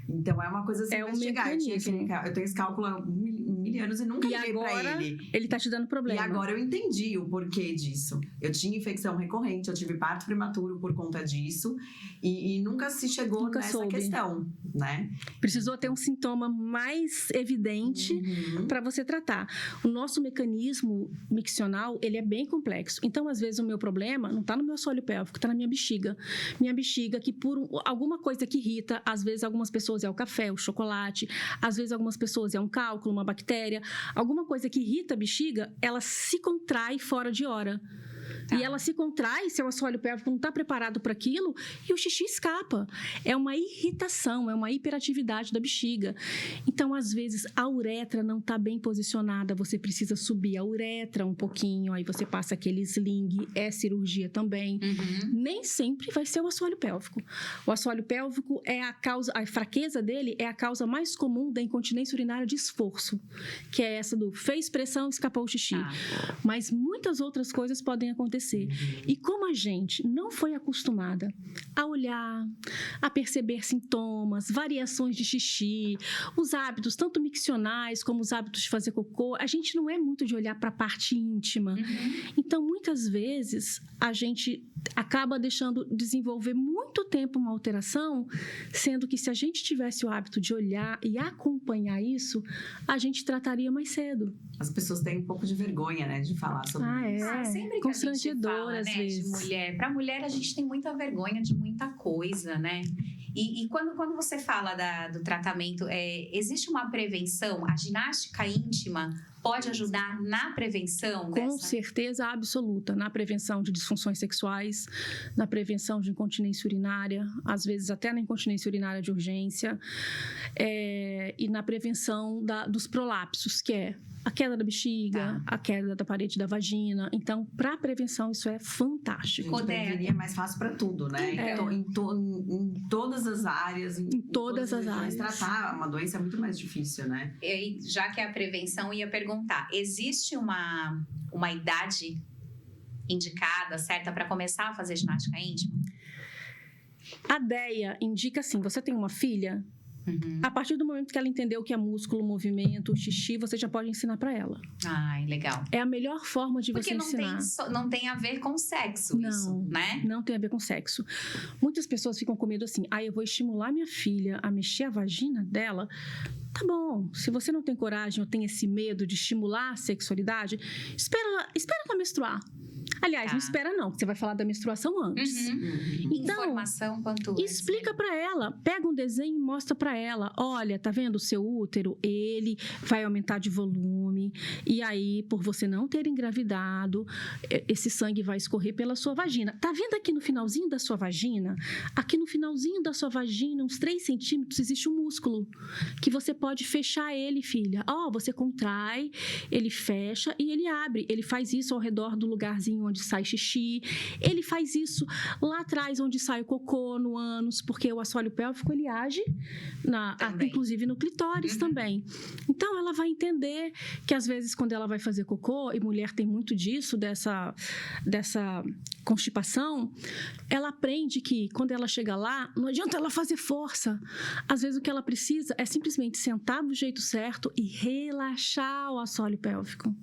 Então é uma coisa assim, É um mecanismo. Eu tenho esse cálculo há mil anos e nunca liguei pra ele. Ele tá te dando problema. E agora eu entendi o porquê disso. Eu tinha infecção recorrente, eu tive parto prematuro por conta disso, e nunca se chegou nessa questão, né? Precisou ter um sintoma mais evidente para você tratar. O nosso mecanismo miccional, ele é bem complexo. Então, às vezes, o meu problema não tá no meu assoalho pélvico, tá na minha bexiga. Minha bexiga, que por alguma coisa que irrita, às vezes algumas pessoas é o café, o chocolate, às vezes algumas pessoas é um cálculo, uma bactéria, alguma coisa que irrita a bexiga, ela se contrai fora de hora. E ela se contrai, seu assoalho pélvico não está preparado para aquilo e o xixi escapa. É uma irritação, é uma hiperatividade da bexiga. Então, às vezes, a uretra não está bem posicionada, você precisa subir a uretra um pouquinho, aí você passa aquele sling, é cirurgia também. Nem sempre vai ser o assoalho pélvico. O assoalho pélvico é a causa, a fraqueza dele é a causa mais comum da incontinência urinária de esforço, que é essa do fez pressão, escapou o xixi. Mas muitas outras coisas podem acontecer. E como a gente não foi acostumada a olhar, a perceber sintomas, variações de xixi, os hábitos, tanto miccionais como os hábitos de fazer cocô, a gente não é muito de olhar para a parte íntima. Então, muitas vezes, a gente acaba deixando desenvolver muito tempo uma alteração, sendo que se a gente tivesse o hábito de olhar e acompanhar isso, a gente trataria mais cedo. As pessoas têm um pouco de vergonha, né, de falar sobre isso. Sempre que a gente fala, né, de mulher. Para mulher, a gente tem muita vergonha de muita coisa, né? E quando você fala do tratamento, existe uma prevenção? A ginástica íntima pode ajudar na prevenção dessa? Com certeza absoluta, na prevenção de disfunções sexuais, na prevenção de incontinência urinária, às vezes até na incontinência urinária de urgência, e na prevenção dos prolapsos, que é a queda da bexiga, a queda da parede da vagina. Então, para prevenção, isso é fantástico. A gente prevenir é mais fácil para tudo, né? Em todas as áreas. Em todas as áreas. Tratar uma doença é muito mais difícil, né? E já que é a prevenção, ia perguntar, existe uma idade indicada, certa, para começar a fazer ginástica íntima? A DEA indica assim, você tem uma filha... A partir do momento que ela entendeu o que é músculo, movimento, xixi, você já pode ensinar para ela. Ai, legal. É a melhor forma de você ensinar. Porque não tem a ver com sexo isso, né? Não tem a ver com sexo. Muitas pessoas ficam com medo assim, eu vou estimular minha filha a mexer a vagina dela. Tá bom, se você não tem coragem ou tem esse medo de estimular a sexualidade, espera ela menstruar. Aliás, não espera não, porque você vai falar da menstruação antes. Então, informação quanto explica para ela, pega um desenho e mostra para ela, olha, tá vendo o seu útero? Ele vai aumentar de volume e aí, por você não ter engravidado, esse sangue vai escorrer pela sua vagina. Tá vendo aqui no finalzinho da sua vagina? Aqui no finalzinho da sua vagina, uns 3 centímetros, existe um músculo que você pode fechar ele, filha. Você contrai, ele fecha e ele abre. Ele faz isso ao redor do lugarzinho onde sai xixi, ele faz isso lá atrás onde sai o cocô, no ânus, porque o assoalho pélvico ele age inclusive no clitóris também. Então ela vai entender que às vezes quando ela vai fazer cocô, e mulher tem muito disso, dessa constipação, ela aprende que quando ela chega lá, não adianta ela fazer força. Às vezes o que ela precisa é simplesmente sentar do jeito certo e relaxar o assoalho pélvico.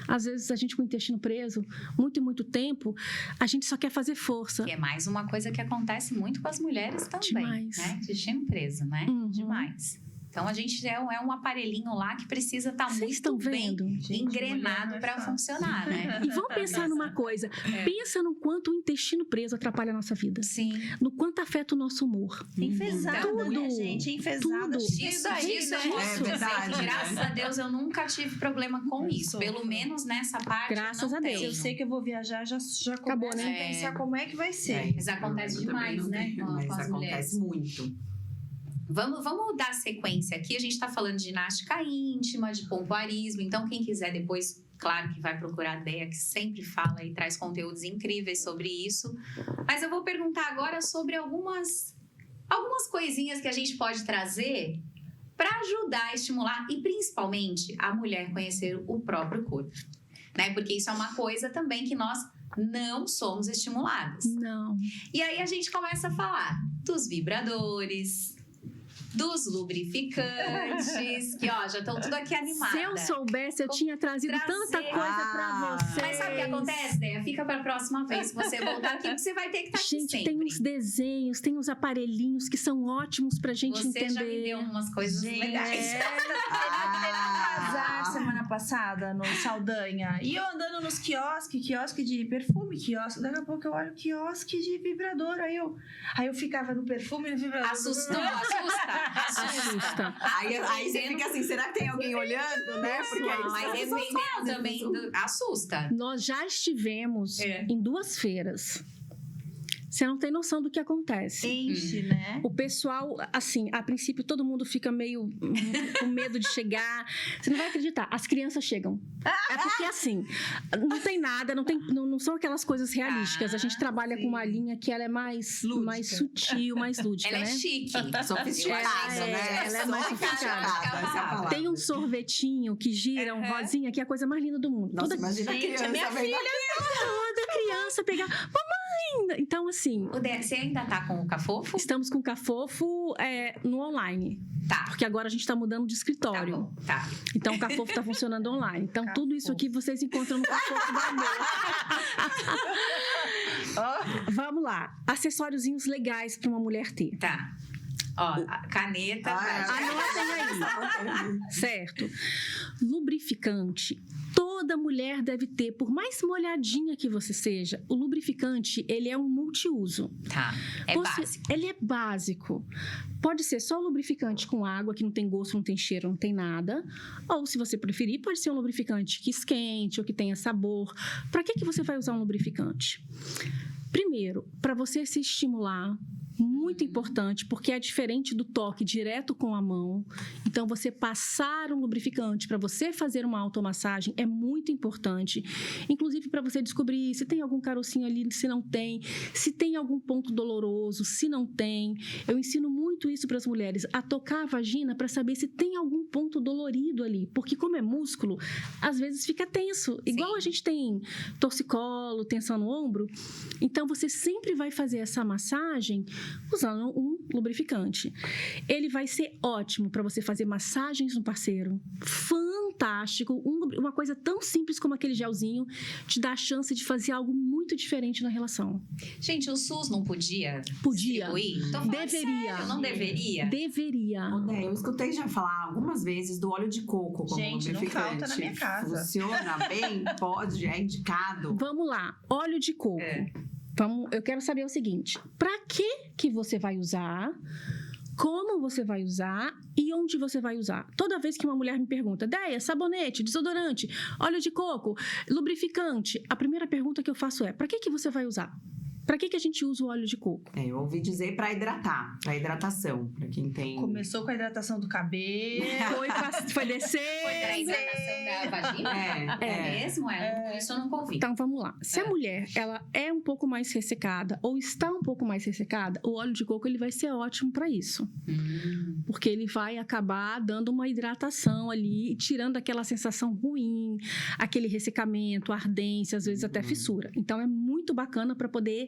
Às vezes a gente com o intestino preso, muito e muito tempo, a gente só quer fazer força. Que é mais uma coisa que acontece muito com as mulheres também, Demais. né? Intestino preso, né? Uhum. Demais. Então, a gente é um aparelhinho lá que precisa estar Vocês muito estão bem vendo? Gente, engrenado mulher não é para fácil. funcionar, né? E vamos pensar numa coisa. Pensa no quanto o intestino preso atrapalha a nossa vida. Sim. No quanto afeta o nosso humor. Enfesada, Então, né, gente? Enfesada, tudo. cheio Disso daí, eu né? posso dizer verdade, que, né? graças a Deus, eu nunca tive problema com isso. Sofro. Pelo menos nessa parte, Graças eu a não Deus. tenho. Eu sei que eu vou viajar, já Acabou, começo né? a pensar como é que vai ser. Mas acontece Eu também demais, não né, tenho, com mas as acontece muito. Vamos dar sequência aqui. A gente está falando de ginástica íntima, de pompoarismo. Então, quem quiser depois, claro que vai procurar a Dea, que sempre fala e traz conteúdos incríveis sobre isso. Mas eu vou perguntar agora sobre algumas coisinhas que a gente pode trazer para ajudar a estimular e principalmente a mulher conhecer o próprio corpo, né? Porque isso é uma coisa também que nós não somos estimuladas. Não. E aí a gente começa a falar dos vibradores, dos lubrificantes, que ó, já estão tudo aqui animada. Se eu soubesse, eu tinha trazido tanta Trazer. coisa pra vocês. Mas sabe o que acontece, Dea? Fica para a próxima vez que você voltar aqui, porque você vai ter que estar aqui Gente, sempre. tem uns desenhos, tem uns aparelhinhos que são ótimos pra gente Você entender. já me deu umas coisas Gente, legais. teve um bazar semana passada no Saldanha. E eu andando nos quiosque de perfume, quiosque. Daqui a pouco eu olho quiosque de vibrador. Aí eu ficava no perfume e no vibrador. Assustou, assusta. Aí você fica assim, será que tem alguém olhando, né? Porque aí Mas você dependendo também assusta. Nós já estivemos É. em 2 feiras. Você não tem noção do que acontece. Enche, né? O pessoal, assim, a princípio todo mundo fica meio com medo de chegar. Você não vai acreditar, as crianças chegam. É porque assim, não tem nada, não são aquelas coisas realísticas. A gente trabalha com uma linha que ela é mais sutil, mais lúdica, Ela é né? chique. Sofisticada, Ela é- né? ela é mais Sofisticada, essa é a palavra. Tem um sorvetinho que gira, um rosinha, que é a coisa mais linda do mundo. Nossa, Toda imagina a Gente, criança a minha vendo toda criança pegar, mamãe! Então, assim, O Dea, você ainda tá com o cafofo? estamos com o Cafofo no online. Tá. Porque agora a gente está mudando de Tá escritório. bom, tá. Então, o Cafofo está funcionando online. Então, tudo isso aqui vocês encontram no Cafofo do Amor. Vamos lá. Acessóriozinhos legais para uma mulher ter. Tá. Ó, a caneta. Anotem aí. Certo. Lubrificante. Toda mulher deve ter, por mais molhadinha que você seja, o lubrificante, ele é um multiuso. Tá. É básico. Ele é básico. Pode ser só um lubrificante com água, que não tem gosto, não tem cheiro, não tem nada. Ou, se você preferir, pode ser um lubrificante que esquente ou que tenha sabor. Para que você vai usar um lubrificante? Primeiro, para você se estimular. Muito importante, porque é diferente do toque direto com a mão. Então, você passar um lubrificante para você fazer uma automassagem é muito importante. Inclusive, para você descobrir se tem algum carocinho ali, se não tem, se tem algum ponto doloroso, se não tem. Eu ensino muito isso para as mulheres, a tocar a vagina para saber se tem algum ponto dolorido ali. Porque, como é músculo, às vezes fica tenso. Igual a gente tem torcicolo, tensão no ombro. Então, você sempre vai fazer essa massagem usando um lubrificante. Ele vai ser ótimo para você fazer massagens no parceiro. Fantástico. Uma coisa tão simples como aquele gelzinho te dá a chance de fazer algo muito diferente na relação. Gente, o SUS não podia Podia. distribuir? Tô falando Deveria. sério, não deveria? Deveria. Né, eu escutei já falar algumas vezes do óleo de coco como Gente, não lubrificante. falta na minha casa. Funciona bem? Pode, é indicado. Vamos lá. Óleo de coco. Eu quero saber o seguinte: para que você vai usar? Como você vai usar e onde você vai usar? Toda vez que uma mulher me pergunta, Deia, sabonete, desodorante, óleo de coco, lubrificante, a primeira pergunta que eu faço é: para que você vai usar? Para que a gente usa o óleo de coco? Eu ouvi dizer para hidratar, para hidratação, para quem tem. Começou com a hidratação do cabelo. Foi descer. Foi para a hidratação da vagina? É. Mesmo? Isso eu nunca ouvi. Então, vamos lá. Se a mulher ela é um pouco mais ressecada ou está um pouco mais ressecada, o óleo de coco ele vai ser ótimo para isso. Porque ele vai acabar dando uma hidratação ali, tirando aquela sensação ruim, aquele ressecamento, ardência, às vezes até fissura. Então, é muito bacana para poder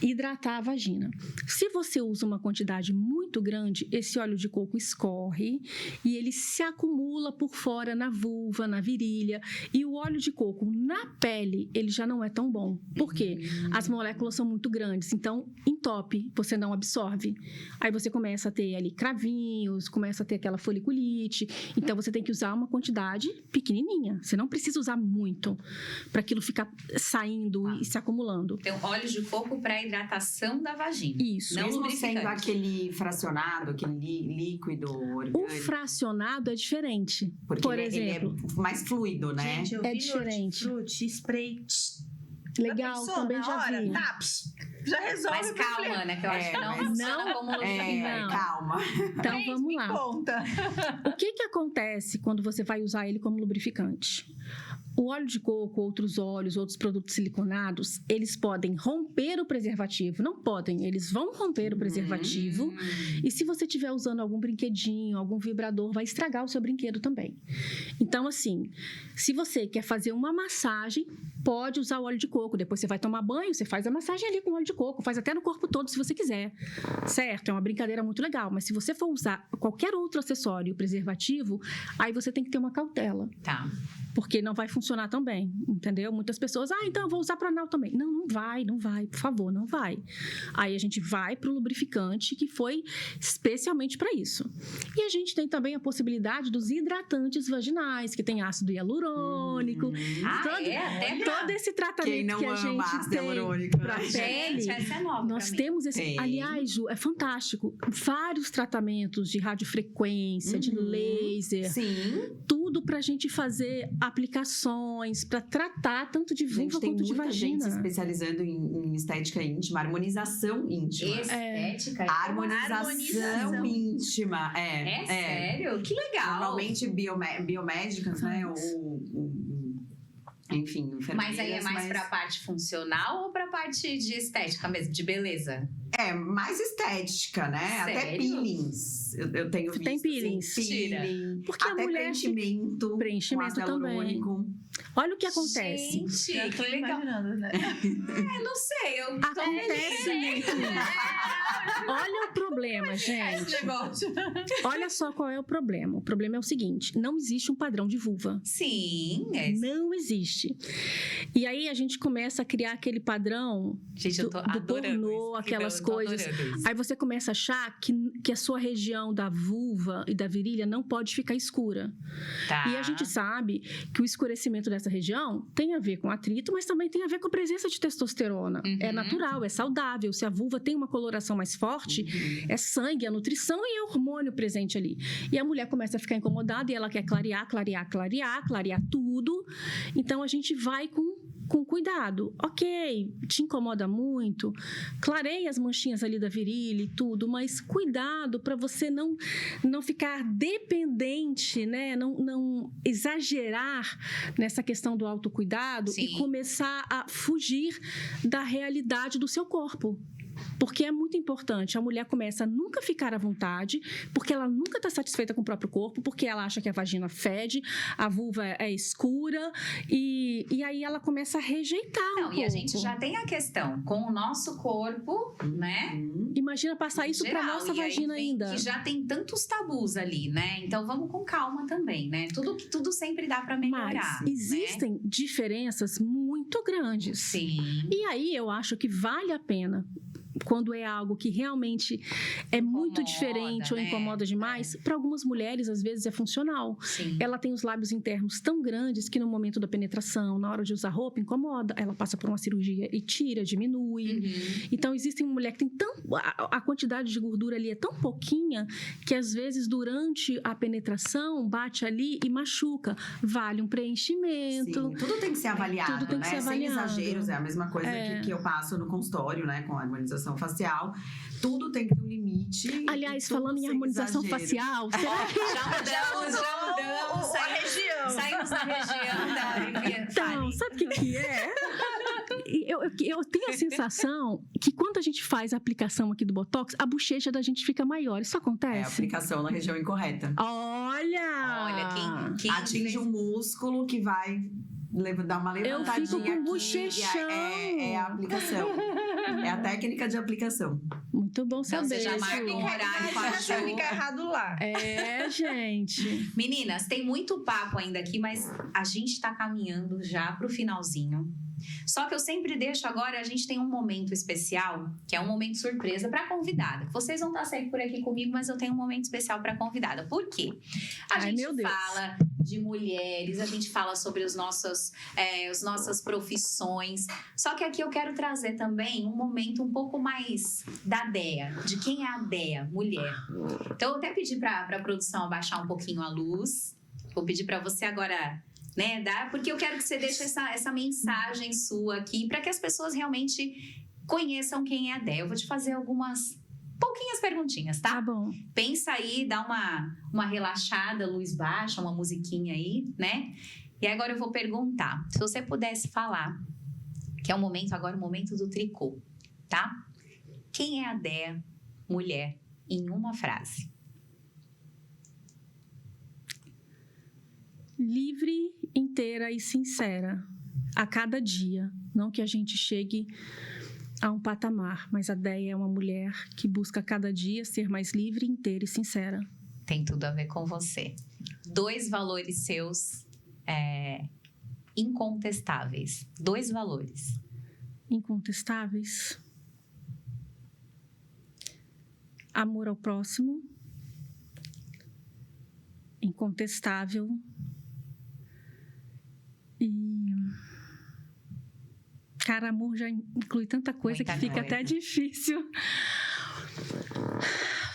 hidratar a vagina. Se você usa uma quantidade muito grande, esse óleo de coco escorre e ele se acumula por fora na vulva, na virilha. E o óleo de coco na pele, ele já não é tão bom. Por quê? As moléculas são muito grandes, então entope, você não absorve. Aí você começa a ter ali cravinhos, começa a ter aquela foliculite. Então você tem que usar uma quantidade pequenininha. Você não precisa usar muito para aquilo ficar saindo e se acumulando. Então, óleo de coco para hidratação da vagina. Isso. Não Mesmo lubrificante. sendo aquele fracionado, aquele líquido orgânico. O fracionado é diferente. Porque Por ele exemplo, é mais fluido, né? Gente, eu É vi diferente. Hortifruti, spray. legal, Já pensou também na já hora? vi. Tá, já resolve Mas o calma, problema. né? Que eu acho que não mas- funciona como lubrificante. Não. Calma. Então Gente, vamos me lá. conta. O que acontece quando você vai usar ele como lubrificante? O óleo de coco, outros óleos, outros produtos siliconados, eles podem romper o preservativo. Não podem, eles vão romper o preservativo. E se você estiver usando algum brinquedinho, algum vibrador, vai estragar o seu brinquedo também. Então, assim, se você quer fazer uma massagem, pode usar o óleo de coco. Depois você vai tomar banho, você faz a massagem ali com óleo de coco. Faz até no corpo todo, se você quiser. Certo? É uma brincadeira muito legal. Mas se você for usar qualquer outro acessório preservativo, aí você tem que ter uma cautela. Tá. Porque não vai funcionar tão bem, entendeu? Muitas pessoas, então eu vou usar para anal também. Não vai, por favor, não vai. Aí a gente vai para o lubrificante, que foi especialmente para isso. E a gente tem também a possibilidade dos hidratantes vaginais, que tem ácido hialurônico. Ah, todo, até todo esse tratamento Quem não que a ama gente ácido tem hialurônico, para né? pele. Gente, essa é nova Nós pra mim. temos esse. Tem. Aliás, Ju, é fantástico. Vários tratamentos de radiofrequência, de laser, Sim. tudo pra gente fazer aplicações, pra tratar tanto de vulva Gente, tem quanto de muita gente se vagina. especializando em estética íntima, harmonização íntima. Estética. Harmonização íntima. É sério? Que legal. Normalmente biomédicas, né? Enfim, enfermeiras. Mas aí é mais pra parte funcional ou pra parte de estética mesmo, de beleza? É, mais estética, né? Até Sério? peelings. Eu tenho visto. Tem peelings. Assim, peeling, Porque a até mulher- preenchimento. Preenchimento com ácido também. hialurônico. Olha o que acontece. Gente, Já tô que legal. imaginando, né? Eu não sei, eu tô Acontece muito. Olha o problema, Esse gente. negócio. Olha só qual é o problema. O problema é o seguinte: não existe um padrão de vulva. Sim, Não existe. E aí a gente começa a criar aquele padrão Gente, eu tô do adorando pornô, isso. aquelas Eu tô coisas. adorando isso. Aí você começa a achar que a sua região da vulva e da virilha não pode ficar escura. Tá. E a gente sabe que o escurecimento dessa região tem a ver com atrito, mas também tem a ver com a presença de testosterona. Uhum. É natural, é saudável. Se a vulva tem uma coloração mais forte, é sangue, é nutrição e é hormônio presente ali. E a mulher começa a ficar incomodada e ela quer clarear tudo. Então a gente vai com cuidado. Ok, te incomoda muito, clareia as manchinhas ali da virilha e tudo, mas cuidado para você não ficar dependente, né? Não exagerar nessa questão do autocuidado Sim. e começar a fugir da realidade do seu corpo. Porque é muito importante. A mulher começa a nunca ficar à vontade, porque ela nunca está satisfeita com o próprio corpo, porque ela acha que a vagina fede, a vulva é escura, e aí ela começa a rejeitar um Não, pouco. e a gente já tem a questão com o nosso corpo, né? Imagina passar isso para geral, nossa e aí vagina vem ainda. Que já tem tantos tabus ali, né? Então vamos com calma também, né? Tudo sempre dá pra melhorar. Mas existem diferenças muito grandes. Sim. E aí eu acho que vale a pena, quando é algo que realmente é muito diferente ou né? incomoda demais, para algumas mulheres às vezes é funcional. Sim. Ela tem os lábios internos tão grandes que no momento da penetração, na hora de usar roupa, incomoda. Ela passa por uma cirurgia e tira, diminui. Uhum. Então, existe uma mulher que tem a quantidade de gordura ali é tão pouquinha que às vezes durante a penetração bate ali e machuca. Vale um preenchimento. Sim, tudo tem que ser avaliado, Tudo tem que né? ser avaliado. Sem exageros, é a mesma coisa que eu passo no consultório, né? Com a harmonização facial. Tudo tem que ter um limite. Aliás, e tudo falando em sem harmonização exagero. facial, será que... Já mudamos, a região. saímos da região da Olimpíada. Então, sabe o que é? Eu tenho a sensação que quando a gente faz a aplicação aqui do Botox, a bochecha da gente fica maior. Isso É a acontece? aplicação na região incorreta. Olha, quem Atinge fez- um músculo que vai dar uma levantadinha fico com aqui, bochechão. É a aplicação. É a técnica de aplicação. Muito bom Então, saber. você já marca um horário com a Imagina se eu Jo. ficar errado lá. É, gente. Meninas, tem muito papo ainda aqui, mas a gente tá caminhando já pro finalzinho. Só que eu sempre deixo agora, a gente tem um momento especial, que é um momento surpresa pra convidada. Vocês vão estar sempre por aqui comigo, mas eu tenho um momento especial pra convidada. Por quê? A Ai, gente meu Deus. fala de mulheres, a gente fala sobre as nossas profissões. Só que aqui eu quero trazer também um momento um pouco mais da Dea, de quem é a Dea, mulher. Então eu até pedi pra produção abaixar um pouquinho a luz. Vou pedir pra você agora, né, porque eu quero que você deixe essa mensagem sua aqui para que as pessoas realmente conheçam quem é a Dea. Eu vou te fazer algumas pouquinhas perguntinhas, Tá tá? bom. Pensa aí, dá uma relaxada, luz baixa, uma musiquinha aí, né? E agora eu vou perguntar, se você pudesse falar, que é o momento agora, o momento do tricô, tá? Quem é a Dea, mulher, em uma frase? Livre, inteira e sincera a cada dia. Não que a gente chegue a um patamar, mas a Dea é uma mulher que busca a cada dia ser mais livre, inteira e sincera. Tem tudo a ver com você. 2 valores seus incontestáveis. 2 valores. Incontestáveis. Amor ao próximo. Incontestável. E... Cara, amor já inclui tanta coisa Muita que fica coisa. até difícil.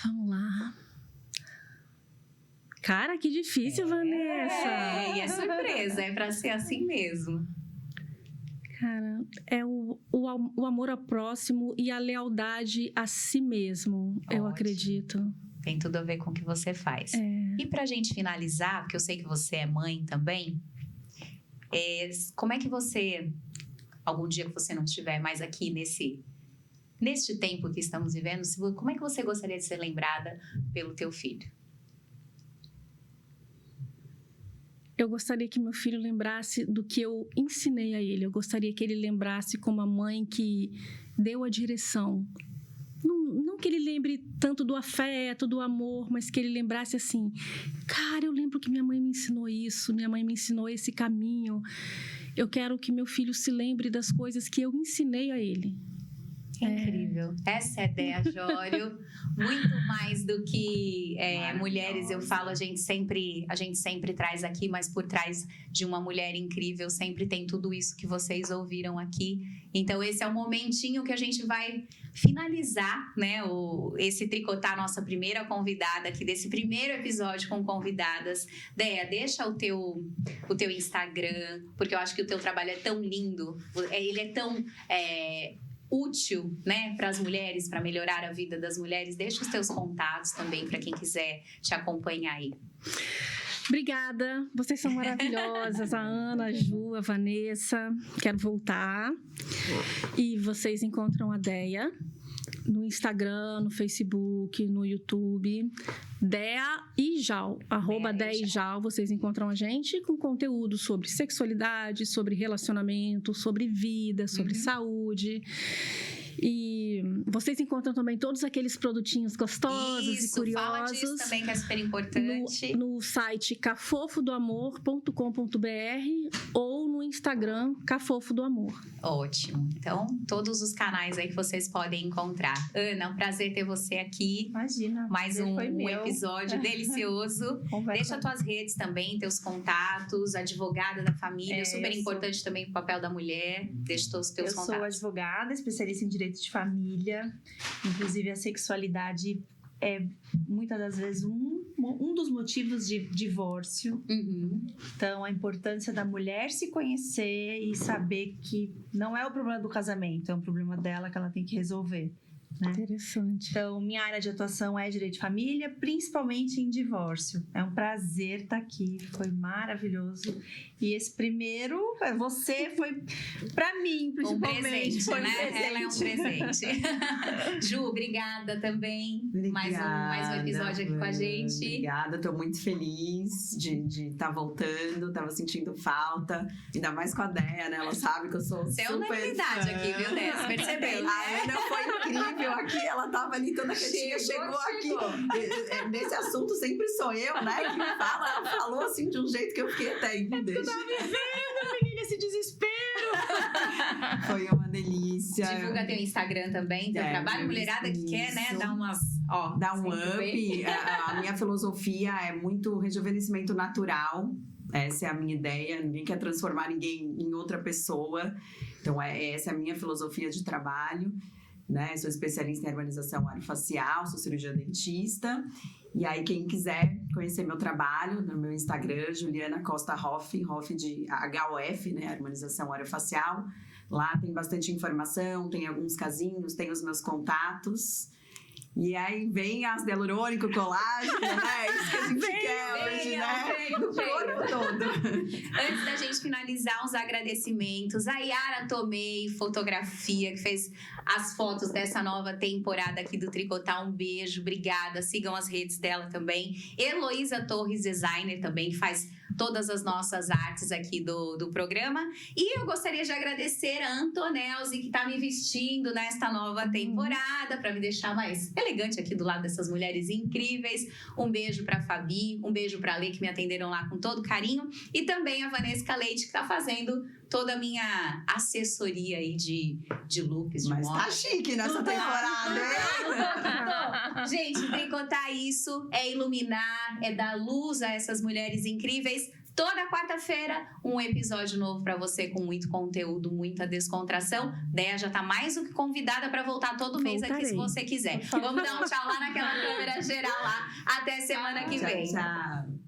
Vamos lá. Cara, que difícil, Vanessa. E é surpresa, é pra ser assim mesmo. Cara, é o amor ao próximo e a lealdade a si mesmo, eu Ótimo. acredito. Tem tudo a ver com o que você faz. É. E pra gente finalizar, porque eu sei que você é mãe também, como é que você, algum dia que você não estiver mais aqui neste tempo que estamos vivendo, como é que você gostaria de ser lembrada pelo teu filho? Eu gostaria que meu filho lembrasse do que eu ensinei a ele. Eu gostaria que ele lembrasse como a mãe que deu a direção. Não que ele lembre tanto do afeto, do amor, mas que ele lembrasse assim: cara, eu lembro que minha mãe me ensinou isso, minha mãe me ensinou esse caminho. Eu quero que meu filho se lembre das coisas que eu ensinei a ele. Incrível. Essa é a Dea Jório. Muito mais do que mulheres, eu falo, a gente sempre traz aqui, mas por trás de uma mulher incrível sempre tem tudo isso que vocês ouviram aqui. Então esse é o momentinho que a gente vai finalizar, né, esse Tricotar, nossa primeira convidada aqui desse primeiro episódio com convidadas. Dea, deixa o teu Instagram, porque eu acho que o teu trabalho é tão lindo, ele é tão útil, né, para as mulheres, para melhorar a vida das mulheres. Deixa os teus contatos também para quem quiser te acompanhar aí. Obrigada, vocês são maravilhosas, a Ana, a Ju, a Vanessa. Quero voltar. E vocês encontram a Dea no Instagram, no Facebook, no YouTube. Dea e Jal, @Dea e Jal, vocês encontram a gente com conteúdo sobre sexualidade, sobre relacionamento, sobre vida, sobre saúde. E vocês encontram também todos aqueles produtinhos gostosos e curiosos. Fala disso também, que é super importante. No site cafofodoamor.com.br ou no Instagram Cafofo do Amor. Ótimo. Então, todos os canais aí que vocês podem encontrar. Ana, um prazer ter você aqui. Imagina. Mais um episódio delicioso. Deixa tuas redes também, teus contatos, advogada da família, super importante também o papel da mulher. Deixa os teus contatos. Eu sou advogada, especialista em direito de família. Inclusive, a sexualidade é muitas das vezes um dos motivos de divórcio. Então, a importância da mulher se conhecer e saber que não é o problema do casamento, é um problema dela que ela tem que resolver. né? Interessante. Então, minha área de atuação é direito de família, principalmente em divórcio. É um prazer estar aqui, foi maravilhoso. E esse primeiro, você foi para mim, principalmente. Presente, foi né? presente. Ela é um presente. Ju, obrigada também. Mais um episódio aqui com a gente. Obrigada, tô muito feliz de estar voltando, tava sentindo falta, ainda mais com a Déia, né? Ela sabe que eu sou Você é super unanimidade fã. aqui, viu, Déia? Você percebeu, A né? Ana foi incrível aqui, ela tava ali toda quietinha, chegou aqui. Nesse assunto sempre sou eu, né? Que fala, ela falou assim de um jeito que eu fiquei até deixa. Menina, esse desespero! Foi uma delícia. Divulga teu Instagram também, teu trabalho, mulherada que quer, né? Dar umas. Ó, Dá um up. A minha filosofia é muito rejuvenescimento natural. Essa é a minha ideia. Ninguém quer transformar ninguém em outra pessoa. Então, essa é a minha filosofia de trabalho. Né? Sou especialista em harmonização orofacial, sou cirurgiã dentista. E aí, quem quiser conhecer meu trabalho, no meu Instagram, Juliana Costa Hoff, Hoff de HOF, né? Harmonização orofacial. Lá tem bastante informação, tem alguns casinhos, tem os meus contatos. E aí vem ácido hialurônico, colágeno, né? Isso que a gente quer hoje, né? Do corpo todo. Antes da gente finalizar, uns agradecimentos. A Yara Tomei, fotografia, que fez as fotos dessa nova temporada aqui do Tricotar. Um beijo, obrigada. Sigam as redes dela também. Heloísa Torres, designer, também faz todas as nossas artes aqui do programa. E eu gostaria de agradecer a Antonelzi, que tá me vestindo nesta nova temporada, para me deixar mais elegante aqui do lado dessas mulheres incríveis. Um beijo pra Fabi, um beijo pra Lê, que me atenderam lá com todo carinho. E também a Vanessa Leite, que tá fazendo toda a minha assessoria aí de looks, de Mas moda. tá chique nessa temporada, hein? Gente, tricotar isso é iluminar, é dar luz a essas mulheres incríveis. Toda quarta-feira, um episódio novo pra você com muito conteúdo, muita descontração. Déia já tá mais do que convidada pra voltar todo mês aqui, se você quiser. Vamos dar um tchau lá naquela câmera geral lá. Até semana que vem. Tchau, tchau.